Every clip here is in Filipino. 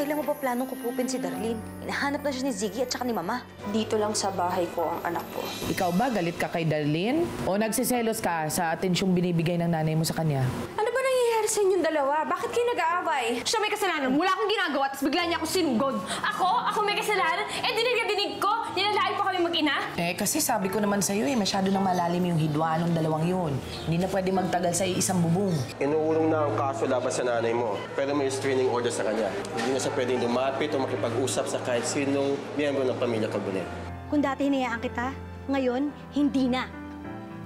Kailan mo ba planong kupupin si Darlene? Hinahanap na siya ni Ziggy at saka ni Mama. Dito lang sa bahay ko ang anak ko. Ikaw ba, galit ka kay Darlene? O nagsiselos ka sa atensyong binibigay ng nanay mo sa kanya? Ano ba nangyayari sa inyong dalawa? Bakit kayo nag-aaway? Siya may kasalanan. Wala akong ginagawa, tapos bigla niya ako sinugod. Ako may kasalanan? Dinig na dinig ko. Nilalait pa kami mag-ina. Kasi sabi ko naman sa'yo masyado nang malalim yung hidwaan ng dalawang yun. Hindi na pwede magtagal sa isang bubong. Inuulong na ang kaso laban sa nanay mo, pero may restraining order sa kanya. Hindi na siya pwedeng lumapit o makipag-usap sa kahit sinong miyembro ng pamilya Cabonet. Kung dati hinayaan kita, ngayon, hindi na.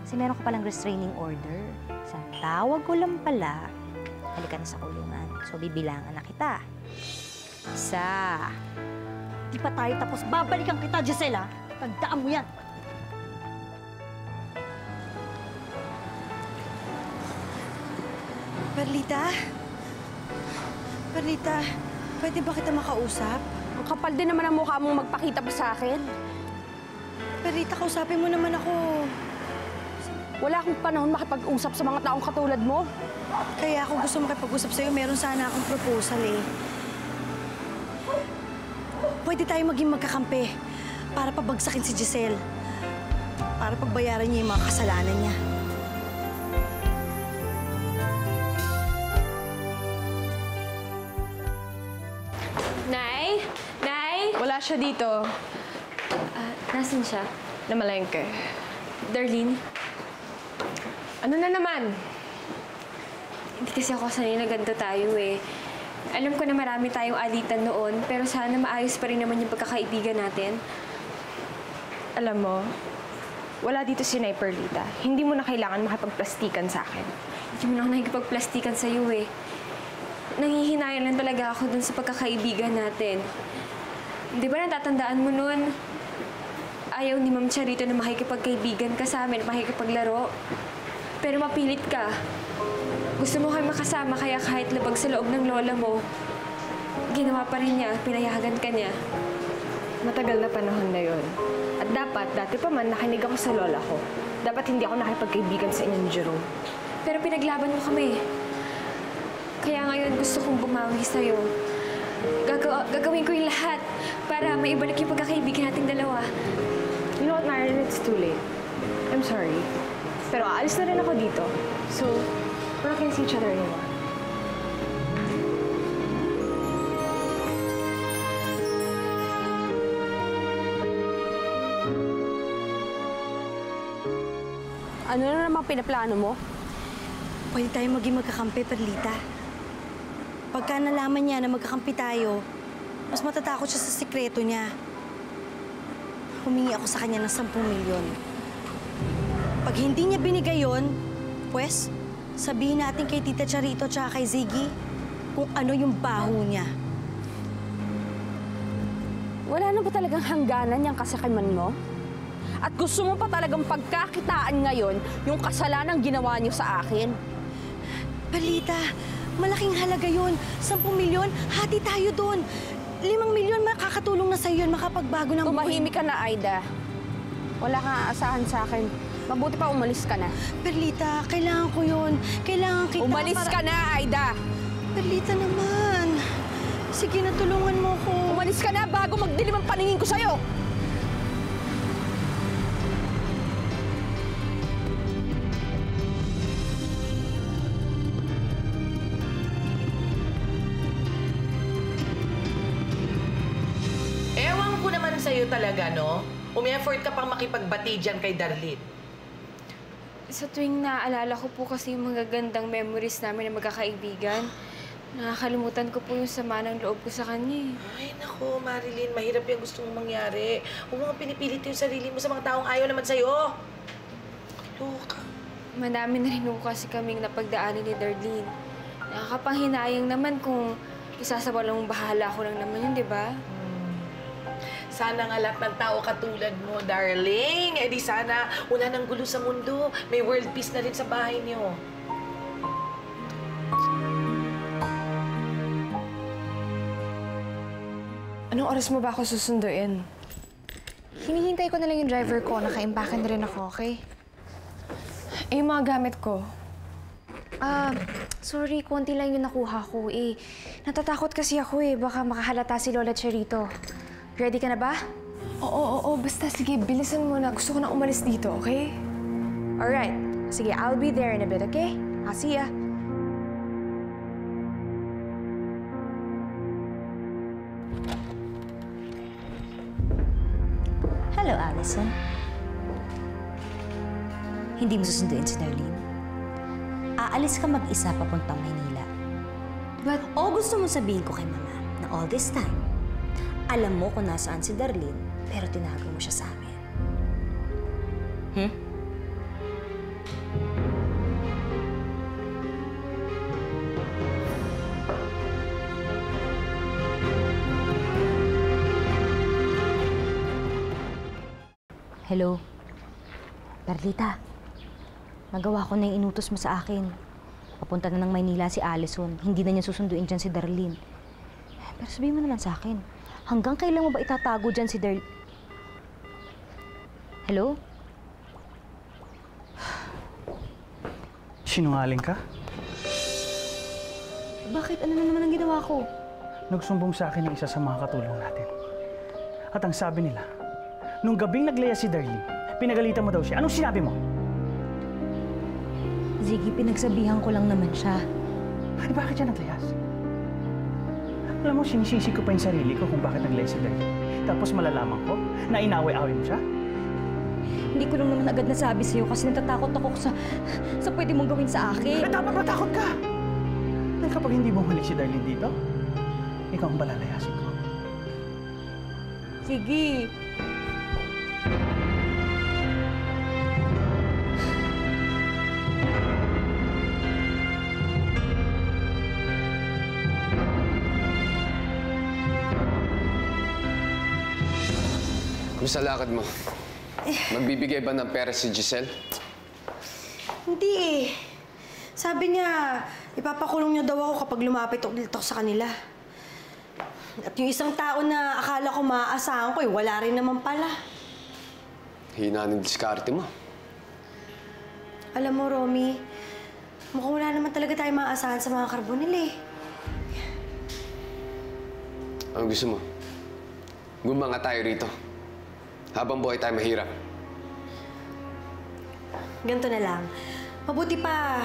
Kasi meron ka palang restraining order. Sa tawag ko lang pala, halika na sa kulungan. So, bibilangan na kita. Isa. Di pa tayo tapos. Babalikan kita, Gisela. Tandaan mo yan. Perlita? Perlita, pwede ba kita makausap? Ang kapal din naman ang mukha mong magpakita pa sa akin. Perlita, kausapin mo naman ako. Wala akong panahon makipag-usap sa mga taong katulad mo. Kaya ako gusto makipag-usap sa'yo, meron sana akong proposal eh. Pwede tayo maging magkakampi para pabagsakin si Giselle. Para pagbayaran niya yung mga kasalanan niya. Nay? Nay? Wala siya dito. Nasaan siya? Namalengke. Darlene? Ano na naman? Hindi kasi ako sanay na ganito tayo eh. Alam ko na marami tayong alitan noon, pero sana maayos pa rin naman yung pagkakaibigan natin. Alam mo, wala dito si Nay Perlita. Hindi mo na kailangan makipagplastikan sa akin. Hindi mo na ako nakikipagplastikan sa'yo eh. Nanghihinayan lang talaga ako dun sa pagkakaibigan natin. Di ba natatandaan mo nun? Ayaw ni Ma'am Charito na makikipagkaibigan ka sa amin, makikipaglaro. Pero mapilit ka. Gusto mo kayo makasama, kaya kahit labag sa loob ng lola mo, ginawa pa rin niya, pinayagan ka niya. Matagal na panahon na yon. At dapat, dati pa man, nakinig ako sa lola ko. Dapat hindi ako nakipagkaibigan sa inyo ni Jerome. Pero pinaglaban mo kami. Kaya ngayon gusto kong bumawi sa'yo. Gagawin ko yung lahat para maibalik yung pagkakaibigan nating dalawa. You know what, Marilyn? It's too late. I'm sorry. Pero aalis na rin ako dito. So, we're not gonna see each other anymore. Ano na naman pinaplano mo? Pwede tayo maging magkakampi, Perlita. Pagka nalaman niya na magkakampi tayo, mas matatakot siya sa sikreto niya. Humingi ako sa kanya ng 10 milyon. Pag hindi niya binigay yun, pues, sabihin natin kay Tita Charito tsaka kay Ziggy kung ano yung baho niya. Wala na ba talagang hangganan yung kasakiman mo? At gusto mo pa talagang pagkakitaan ngayon yung kasalanang ginawa niyo sa akin? Perlita, malaking halaga yun. 10 milyon, hati tayo doon. 5 milyon, makakatulong na sa'yo yun, makapagbago ng buhay. Tumahimik ka na, Aida. Wala kang aasahan sa akin. Mabuti pa umalis ka na. Perlita, kailangan ko yun. Kailangan kita Umalis ka na, Aida! Perlita naman. Sige, natulungan mo ko. Umalis ka na bago magdilim ang paningin ko sa'yo! Ewan ko naman sa'yo talaga, no? Umi-effort ka pang makipagbati dyan kay Darlene. Sa tuwing naaalala ko po kasi yung magagandang memories namin na magkakaibigan, nakakalimutan ko po yung sama ng loob ko sa kanya. Ay, naku, Marilyn, mahirap yung gusto mong mangyari. Huwag mo pinipilit yung sarili mo sa mga taong ayaw naman sa'yo. Loka. Madami na rin po kasi kaming napagdaanan ni Darlene. Nakakapanghinayang naman kung isasawalang bahala ko lang naman yun, di ba? Sana nga lahat ng tao katulad mo, darling. Eh di sana wala nang gulo sa mundo. May world peace na rin sa bahay niyo. Anong oras mo ba ako susunduin? Hinihintay ko na lang yung driver ko. Naka-impake na rin ako, okay? Eh, yung mga gamit ko. Sorry, konti lang yung nakuha ko eh. Natatakot kasi ako eh. Baka makahalata si Lola Cherito. Ready ka na ba? Oo. Basta sige, bilisan mo na. Gusto ko na umalis dito, okay? Alright. Sige, I'll be there in a bit, okay? I'll see ya. Hello, Allison. Hindi mo susunduin si Darlene? Aalis ka mag-isa papuntang Maynila. O gusto mo sabihin ko kay Mama na all this time, alam mo kung nasaan si Darlene, pero tinago mo siya sa amin. Hello? Darlita, nagawa ko na yung inutos mo sa akin. Papunta na ng Maynila si Allison. Hindi na niya susunduin dyan si Darlene. Pero sabihin mo naman sa akin, hanggang kailan mo ba itatago dyan si Darlene? Hello? Sinungaling ka? Bakit? Ano na naman ang ginawa ko? Nagsumbong sa akin ng isa sa mga katulong natin. At ang sabi nila, nung gabing naglaya si Darlene, pinagalitan mo daw siya. Anong sinabi mo? Ziggy, pinagsabihan ko lang naman siya. Ay, bakit siya naglayas? Alam mo, sinisisi ko pa yung sarili ko kung bakit naglaya si Darlene. Tapos malalaman ko na inaway-away mo siya? Hindi ko lang naman agad nasabi sa'yo kasi natatakot ako sa pwede mong gawin sa akin. Eh, dapat matakot ka! Dahil kapag hindi bumalik si Darlene dito, ikaw ang balalayasin ko. Sige. Kumusta lakad mo? Magbibigay ba ng pera si Giselle? Hindi eh. Sabi niya, ipapakulong niya daw ako kapag lumapit ulit ako sa kanila. At yung isang tao na akala ko maaasahan ko, wala rin naman pala. Hina ng diskarte mo. Alam mo, Romy, mukhang wala naman talaga tayo maaasahan sa mga karbonil eh. Ano gusto mo? Gumanga tayo rito. Habang buhay tayo mahirap. Ganito na lang. Mabuti pa,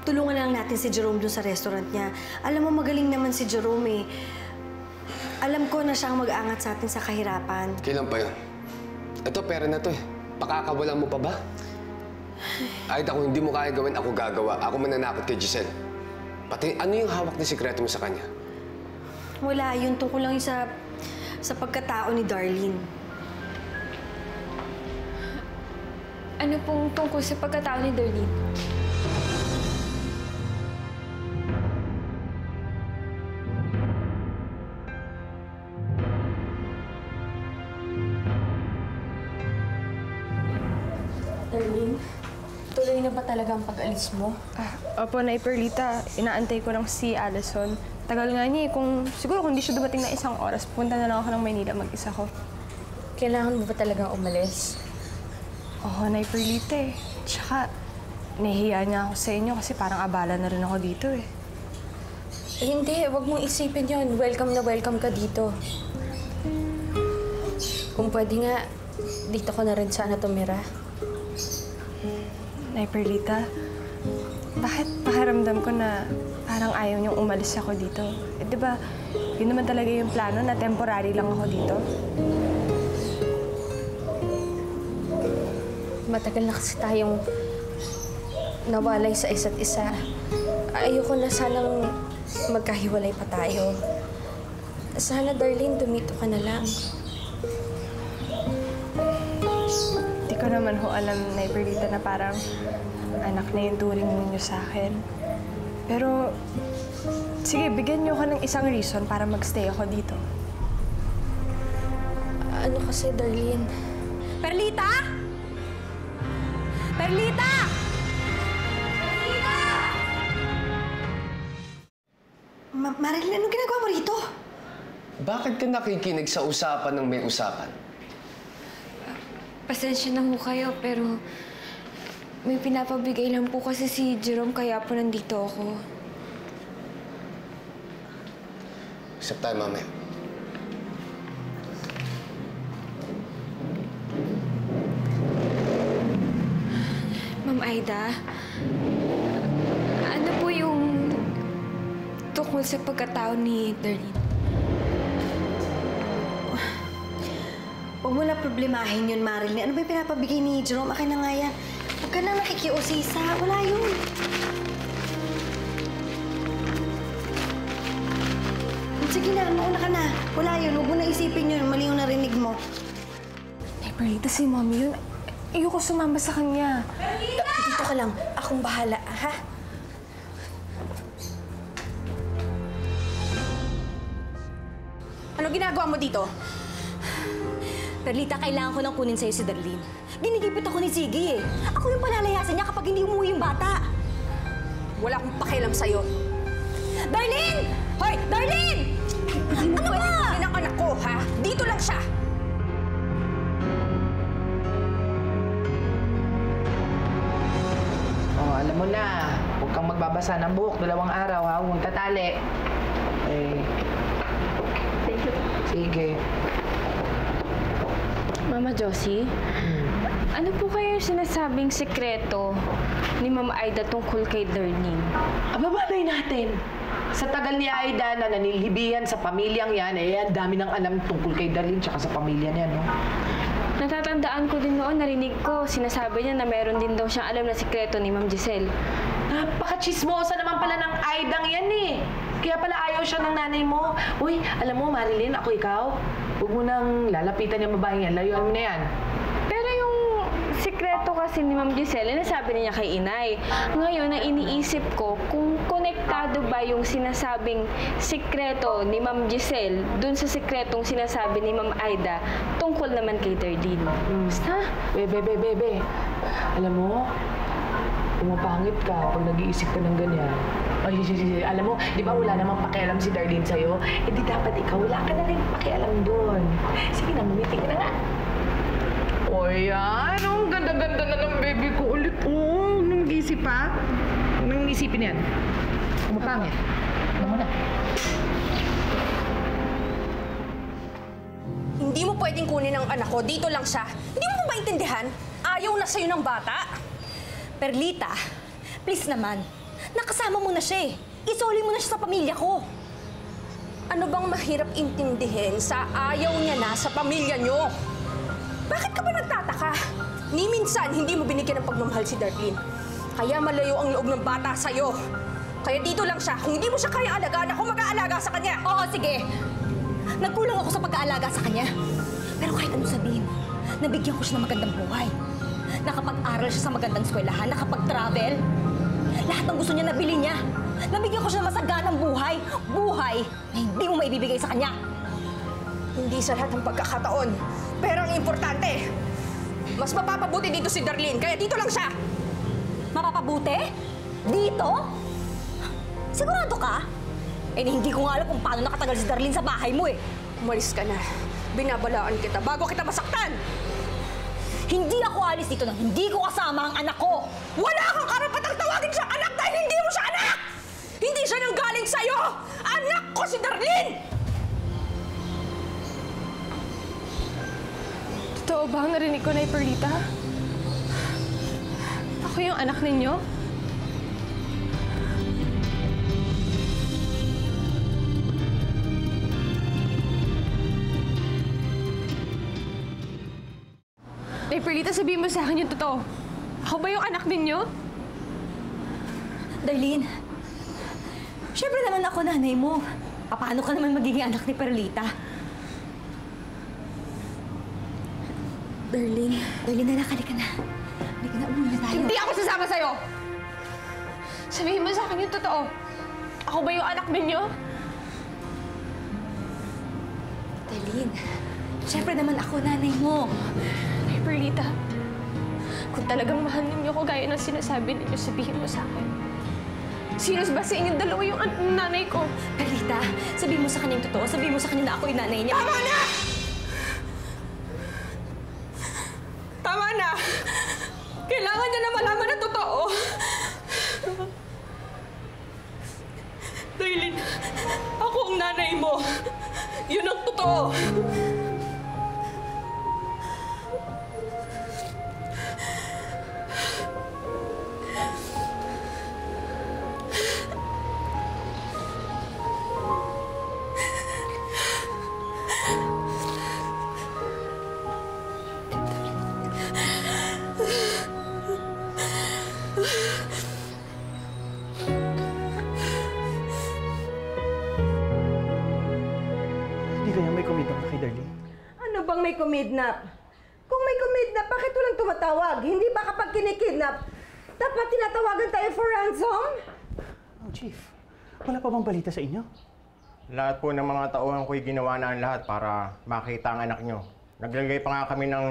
tulungan lang natin si Jerome dun sa restaurant niya. Alam mo, magaling naman si Jerome eh. Alam ko na siyang mag-angat sa atin sa kahirapan. Kailan pa yun? Ito, pera na to eh. Pakakawalan mo pa ba? Kahit ako hindi mo kaya gawin, ako gagawa. Ako mananakot kay Giselle. Pati ano yung hawak na sikreto mo sa kanya? Wala, yun tungkol lang yung sa pagkatao ni Darlene. Ano pong tungkol sa pagkatao ni Darlene? Darlene, tuloy na ba talaga ang pag-alis mo? Opo, Nay Perlita. Inaantay ko lang si Allison. Tagal nga niya eh. Siguro kung di siya dumating na isang oras, punta na lang ako ng Maynila mag-isa ko. Kailangan mo ba talagang umalis? Oo, Nay Perlita eh. Tsaka, nahihiya niya ako sa inyo kasi parang abala na rin ako dito eh. Hindi, wag mong isipin yon. Welcome na welcome ka dito. Kung pwede nga, dito ko na rin sana tumira. Nay Perlita, bakit pakiramdam ko na parang ayaw niyong umalis ako dito? Eh, di ba, yun naman talaga yung plano na temporary lang ako dito? Matagal na kasi tayong nawalay sa isa't isa. Ayoko na sanang magkahiwalay pa tayo. Sana, Darlene, tumito ka na lang. Di ko naman ho alam, Nay Perlita, na parang anak na yung turing ninyo sa akin. Pero, sige, bigyan niyo ako ng isang reason para magstay ako dito. Ano kasi, Darlene? Perlita! Perlita! Marilyn, anong ginagawa mo rito? Bakit ka nakikinig sa usapan ng may usapan? Pasensya na ho kayo, pero May pinapabigay lang po kasi si Jerome kaya po nandito ako. Usap tayo mamaya. Ma'am Aida, ano po yung tungkol sa pagkatao ni Darlene? Huwag mo na problemahin yun, Marilyn. Ano ba yung pinapabigay ni Jerome? Akin na nga yan. Huwag ka nang nakikiusisa. Wala yun. Sige na, mauna ka na. Wala yun. Huwag mo na isipin yun. Mali yung narinig mo. Ay, Perlita, si Mommy yun. Ayoko sumama sa kanya. Dito ka lang. Akong bahala, ha? Ano ginagawa mo dito? Perlita, kailangan ko nang kunin sa'yo si Darlene. Ginigipit ako ni Ziggy eh. Ako yung palalayasan niya kapag hindi umuwi yung bata. Wala akong pakialam sa'yo. Darlene! Hoy! Darlene! Ano ba? Yan ang anak ko, ha? Dito lang siya. Oh, alam mo na. Huwag kang magbabasa ng buhok 2 araw, ha? Huwag tatali. Okay. Thank you. Sige. Mama Josie, ano po kayo sinasabing sekreto ni Ma'am Aida tungkol kay Darlene? Aba, malay natin. Sa tagal ni Aida na nanilhibihan sa pamilyang yan, ang dami nang alam tungkol kay Darlene tsaka sa pamilya niya, no? Natatandaan ko din noon, narinig ko, sinasabi niya na meron din daw siyang alam na sekreto ni Ma'am Giselle. Napaka-chismosa naman pala ng Aidang yan eh. Kaya pala ayaw siya ng nanay mo. Uy, alam mo, Marilyn, ako ikaw, huwag mo nang lalapitan yung babaeng yan. Layuan mo na yan. Pero yung sekreto kasi ni Ma'am Giselle, nasabi niya kay Inay. Ngayon, ang iniisip ko, kung konektado ba yung sinasabing sekreto ni Ma'am Giselle dun sa sekretong sinasabi ni Ma'am Aida tungkol naman kay Darlene. Basta? Bebe. Alam mo, pumapangit ka pag nag-iisip ka ng ganyan. Ay, alam mo, di ba wala namang pakialam si Darlene sa'yo? Eh di dapat ikaw, wala ka na rin pakialam doon. Sige na, mumiting ka na nga. O yan, ang ganda-ganda na ng baby ko ulit. Oh, nung isip pa. Nung isipin yan. Pumapangit. Alam mo na. Hindi mo pwedeng kunin ang anak ko. Dito lang siya. Hindi mo ba maintindihan? Ayaw na sa'yo ng bata. Perlita, please naman. Nakasama mo na siya eh. Isoli mo na siya sa pamilya ko. Ano bang mahirap intindihin sa ayaw niya na sa pamilya niyo? Bakit ka ba nagtataka? Ni minsan, hindi mo binigyan ng pagmamahal si Darlene. Kaya malayo ang loob ng bata sa'yo. Kaya dito lang siya. Kung hindi mo siya kayang alagaan, ako mag-aalaga sa kanya. Oo, sige. Nagkulang ako sa pag-aalaga sa kanya. Pero kahit ano sabihin, nabigyan ko siya ng magandang buhay. Nakapag-aral siya sa magandang eskwelahan, nakapag-travel. Lahat ng gusto niya, nabili niya. Nabigyan ko siya ng masaganang buhay. Buhay na hindi mo maibibigay sa kanya. Hindi sa lahat ng pagkakataon. Pero ang importante, mas mapapabuti dito si Darlene, kaya dito lang siya. Mapapabuti? Dito? Sigurado ka? Eh, hindi ko nga alam kung paano nakatagal si Darlene sa bahay mo eh. Umalis ka na. Binabalaan kita bago kita masaktan. Hindi ako alis dito nang hindi ko kasama ang anak ko. Wala kang karapatang tawagin siyang anak dahil hindi mo siya anak! Hindi siya nanggaling sa'yo! Anak ko si Darlene! Totoo ba ang narinig ko, Nay Perlita? Ako yung anak ninyo? Nay Perlita, sabihin mo sa akin yung totoo. Ako ba yung anak ninyo? Darlene, syempre naman ako nanay mo. Paano ka naman magiging anak ni Perlita? Darlene, anak, halika na. Halika na, umuwi na tayo. Hindi ako sasama sa'yo! Sabihin mo sa akin yung totoo. Ako ba yung anak ninyo? Darlene, syempre naman ako nanay mo. Nay Perlita, kung talagang mahal ninyo ko gaya ng sinasabi ninyo, sabihin mo sa akin. Sino ba sa inyong dalawa yung nanay ko? Perlita, sabihin mo sa kanya yung totoo. Sabihin mo sa kanya na ako yung nanay niya. Tama na! Tama na! Kailangan niya na malaman na yung nanay mo. Yun ang totoo. Hindi kaya may kumidnap na kay Darlene? Ano bang may kumidnap? Kung may kumidnap, bakit walang tumatawag? Hindi ba kapag kinikidnap, dapat tinatawagan tayo for ransom? Oh, Chief. Wala pa bang balita sa inyo? Lahat po ng mga tauhan ko'y ginawa na ang lahat para makita ang anak nyo. Naglagay pa nga kami ng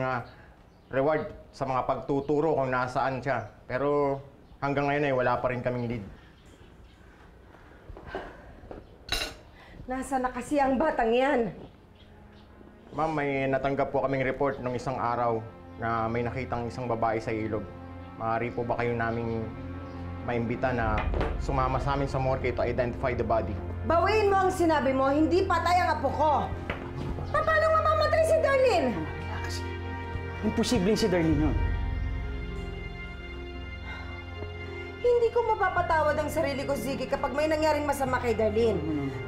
reward sa mga pagtuturo kung nasaan siya. Pero hanggang ngayon ay wala pa rin kaming lead. Nasaan na kasi ang batang yan? Ma'am, may natanggap po kaming report nung isang araw na may nakitang isang babae sa ilog. Maaari po ba kayo naming maimbita na sumama sa amin sa morgue to identify the body? Bawiin mo ang sinabi mo, hindi patay ang apo ko. Paano mamamatay si Darlene? Relax. Imposibleng si Darlene yun. Hindi ko mapapatawad ang sarili ko, Ziggy, kapag may nangyaring masama kay Darlene.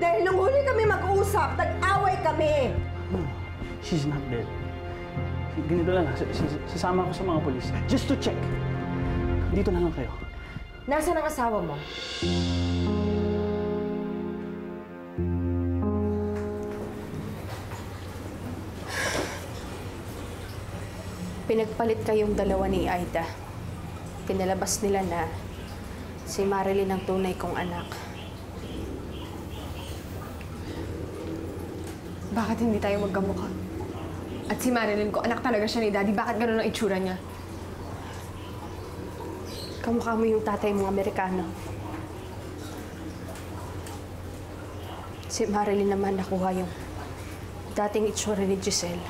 Dahil nung huli kami mag-uusap, nag-away kami. She's not dead. Ganito lang, sasama ko sa mga polis. Just to check. Dito na lang kayo. Nasaan ang asawa mo? Pinagpalit kayong dalawa ni Aida. Pinalabas nila na si Marilyn ang tunay kong anak. Bakit hindi tayo magkamukha? At si Marilyn ko, anak talaga siya ni Daddy. Bakit gano'n ang itsura niya? Kamukha mo yung tatay mong Amerikano. Si Marilyn naman nakuha yung dating itsura ni Giselle.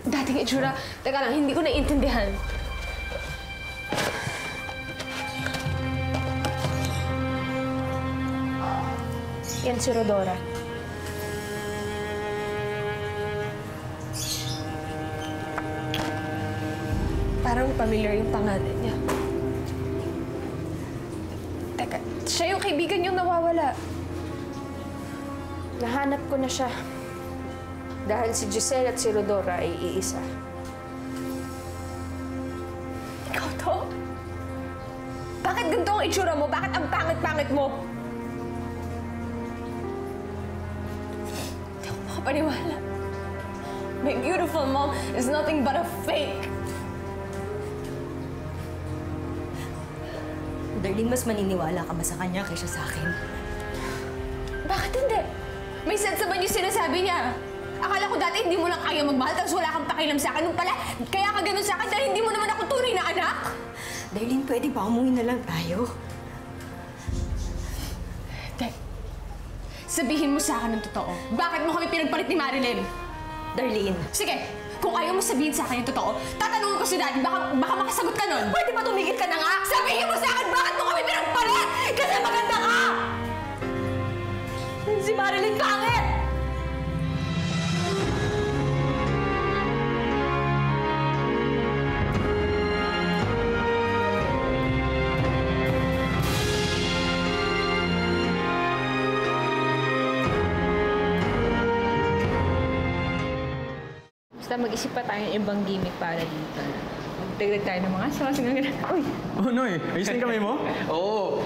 Dating itsura? Teka lang, hindi ko naiintindihan. Yan si Rodora. Parang familiar yung pangalan niya. Teka, siya yung kaibigan niyong nawawala. Nahanap ko na siya. Dahil si Giselle at si Rodora ay iisa. Ikaw to? Bakit ganito ang itsura mo? Bakit ang pangit-pangit mo? Hindi ako makapaniwala. My beautiful mom is nothing but a fake. Darlene, mas maniniwala ka ba sa kanya kaysa sa akin? Bakit hindi? May sense naman yung sinasabi niya. Akala ko dati hindi mo lang kaya magmahal, tapos wala kang pakialam sa akin. Nung pala, kaya ka ganun sa akin dahil hindi mo naman ako tunay na anak. Darlene, pwede ba umuwi na lang tayo? Dek, sabihin mo sa akin ng totoo. Bakit mo kami pinagpalit ni Marilyn? Darlene. Sige, kung ayaw mo sabihin sa akin yung totoo, tatanungin ko si Daddy, baka makasagot ka nun. Pwede ba tumigil ka na nga? Sabihin mo sa akin, bakit mo kami pinagpalit? Kasi maganda ka! Si Marilyn pangit! Basta mag-isip pa tayo ng ibang gimmick para dito. Magdagdag tayo ng mga sauce. Uy! Oh, Noy. Ayos din kami mo? Oo.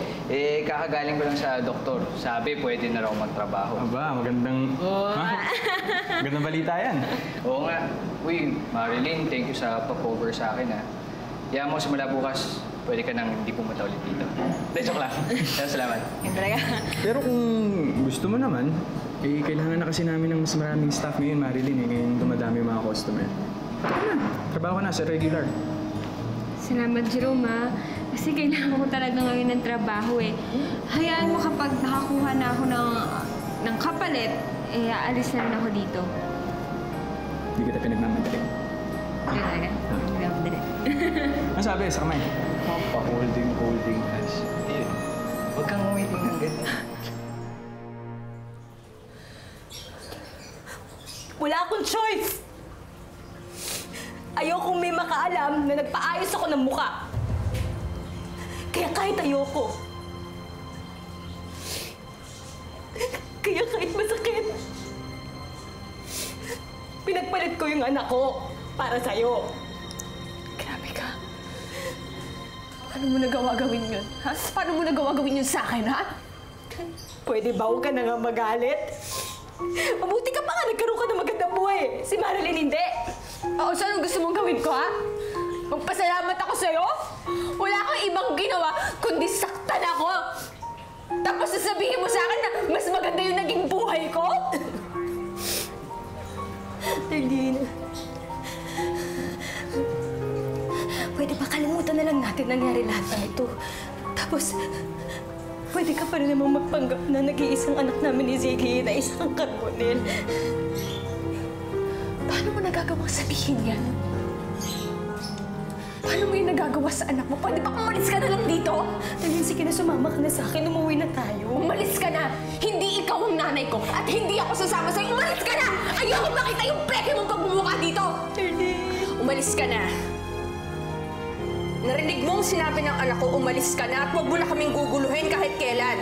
Kakagaling ko lang sa doktor. Sabi, pwede na raw magtrabaho. Aba, magandang... Magandang balita yan. Oo nga. Uy, Marilyn, thank you sa pag-cover sa akin, ha. Kaya mo, simula bukas, pwede ka nang hindi pumunta ulit dito. Joke lang. Salamat. Yan talaga. Pero kung gusto mo naman, kailangan na kasi namin ng mas maraming staff ngayon, Marilyn. Ngayon dumadami yung mga customer. Trabaho ka na sa regular. Salamat, Jerome, ha. Kasi kailangan ko talaga ngayon ng trabaho, eh. Hayaan mo kapag nakakuha na ako ng kapalit, aalis na rin ako dito. Hindi kita pinagmamadali. Hindi talaga. Pinagmamadali. Ano sabi sa kamay? Pa-holding. Huwag kang umiting ng ganyan. Wala akong choice! Ayokong may makaalam na nagpaayos ako ng muka. Kaya kahit ayoko, kaya kahit masakit, pinagpalit ko yung anak ko para sa'yo. Grabe ka. Paano mo nagawa gawin yun, ha? Paano mo nagawa gawin yun sa akin, ha? Pwede ba huwag ka na nga magalit? Mabuti ka pa nga, nagkaroon ka ng magandang buhay. Si Marilyn hindi. Oo, so anong gusto mong gawin ko, ha? Magpasalamat ako sa'yo? Wala kang ibang ginawa, kundi saktan ako. Tapos sasabihin mo sa akin na mas maganda yung naging buhay ko? Darlene, pwede ba kalimutan na lang natin nangyari lahat ng ito? Tapos, pwede ka pa rin namang magpanggap na nag-iisang anak namin ni Ziggy na isang karbonel. Paano mo nagagawang sabihin yan? Paano mo yung nagagawa sa anak mo? Pwede ba umalis ka na lang dito? Darlene, sige na, sumama ka na sa akin. Umuwi na tayo. Umalis ka na! Hindi ikaw ang nanay ko at hindi ako sasama sa'yo. Umalis ka na! Ayoko makita yung peke mong pagmumukha dito! Darlene! Umalis ka na! Narinig mo ang sinabi ng anak ko, umalis ka na at huwag mo na kaming guguluhin kahit kailan.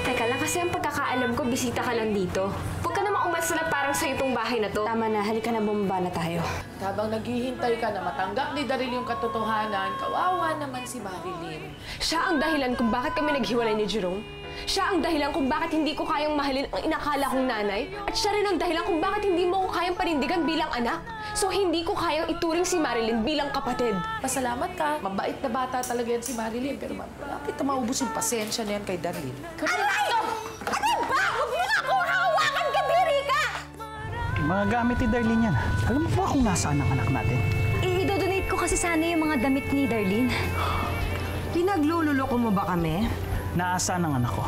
Teka lang, kasi ang pagkakaalam ko, bisita ka lang dito. Huwag ka namang umalis na parang sa'yo itong bahay na to. Tama na, halika na, bumaba na tayo. Habang naghihintay ka na matanggap ni Daryl yung katotohanan, kawawa naman si Marilyn. Siya ang dahilan kung bakit kami naghiwalay ni Jerome. Siya ang dahilan kung bakit hindi ko kayang mahalin ang inakala kong nanay. At siya rin ang dahilan kung bakit hindi mo ko kayang panindigan bilang anak. So hindi ko kayang ituring si Marilyn bilang kapatid. Pasalamat ka. Mabait na bata talaga yan si Marilyn. Pero malapit na maubos yung pasensya niyan kay Daryl. Aray! Ano ba? Huwag mo na akong hawakan ka, Rika! Mga gamit ni Darlene yan. Alam mo ba kung nasaan ang anak natin? I-donate ko kasi sana yung mga damit ni Darlene. Pinaglululoko mo ba kami? Nasaan ang anak ko?